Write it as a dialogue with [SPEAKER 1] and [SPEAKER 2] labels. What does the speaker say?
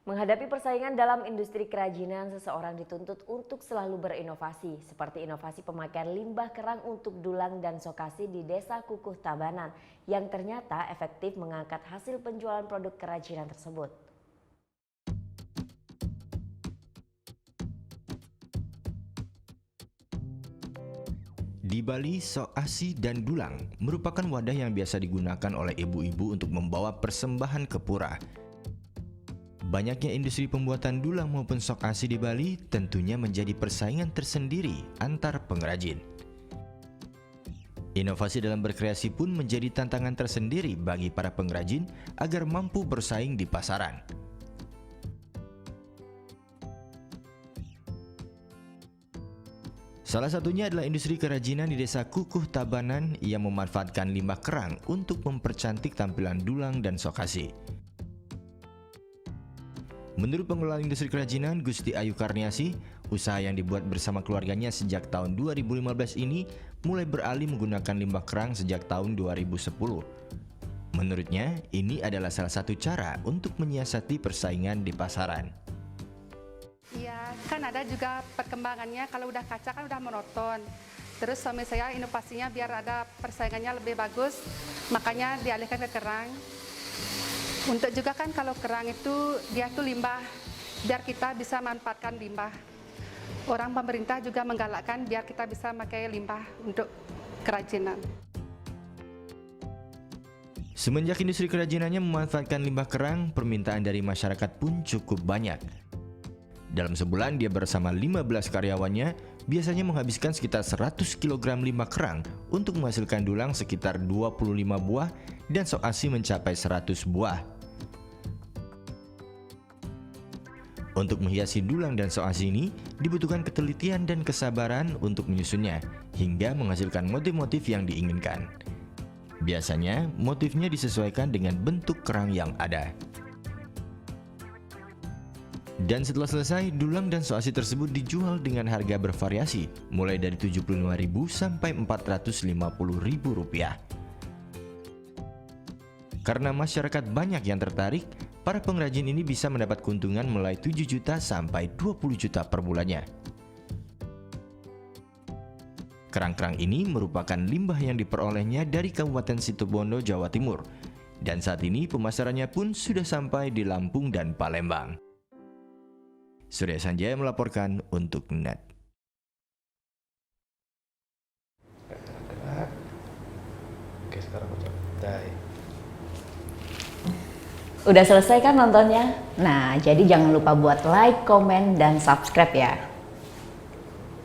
[SPEAKER 1] Menghadapi persaingan dalam industri kerajinan, seseorang dituntut untuk selalu berinovasi, seperti inovasi pemakaian limbah kerang untuk dulang dan sokasi di Desa Kukuh Tabanan, yang ternyata efektif mengangkat hasil penjualan produk kerajinan tersebut.
[SPEAKER 2] Di Bali, sok asi dan dulang merupakan wadah yang biasa digunakan oleh ibu-ibu untuk membawa persembahan ke pura. Banyaknya industri pembuatan dulang maupun sok asi di Bali tentunya menjadi persaingan tersendiri antar pengrajin. Inovasi dalam berkreasi pun menjadi tantangan tersendiri bagi para pengrajin agar mampu bersaing di pasaran. Salah satunya adalah industri kerajinan di Desa Kukuh Tabanan yang memanfaatkan limbah kerang untuk mempercantik tampilan dulang dan sokasi. Menurut pengelola industri kerajinan Gusti Ayu Karniasi, usaha yang dibuat bersama keluarganya sejak tahun 2015 ini mulai beralih menggunakan limbah kerang sejak tahun 2010. Menurutnya, ini adalah salah satu cara untuk menyiasati persaingan di pasaran.
[SPEAKER 3] Iya, kan ada juga perkembangannya, kalau udah kaca kan udah monoton. Terus suami saya inovasinya biar ada persaingannya lebih bagus, makanya dialihkan ke kerang. Untuk juga kan kalau kerang itu dia tuh limbah, biar kita bisa manfaatkan limbah. Orang pemerintah juga menggalakkan biar kita bisa pakai limbah untuk kerajinan.
[SPEAKER 2] Semenjak industri kerajinannya memanfaatkan limbah kerang, permintaan dari masyarakat pun cukup banyak. Dalam sebulan dia bersama 15 karyawannya biasanya menghabiskan sekitar 100 kg limbah kerang untuk menghasilkan dulang sekitar 25 buah dan sok asi mencapai 100 buah. Untuk menghiasi dulang dan sok asi ini dibutuhkan ketelitian dan kesabaran untuk menyusunnya hingga menghasilkan motif-motif yang diinginkan. Biasanya motifnya disesuaikan dengan bentuk kerang yang ada. Dan setelah selesai, dulang dan sok asi tersebut dijual dengan harga bervariasi, mulai dari Rp75.000 sampai Rp450.000. Karena masyarakat banyak yang tertarik, para pengrajin ini bisa mendapat keuntungan mulai 7 juta sampai 20 juta per bulannya. Kerang-kerang ini merupakan limbah yang diperolehnya dari Kabupaten Situbondo, Jawa Timur. Dan saat ini pemasarannya pun sudah sampai di Lampung dan Palembang. Surya Sanjaya melaporkan untuk NET.
[SPEAKER 4] Oke, sekarang aku coba.
[SPEAKER 1] Udah selesai kan nontonnya? Nah, jadi jangan lupa buat like, komen, dan subscribe ya.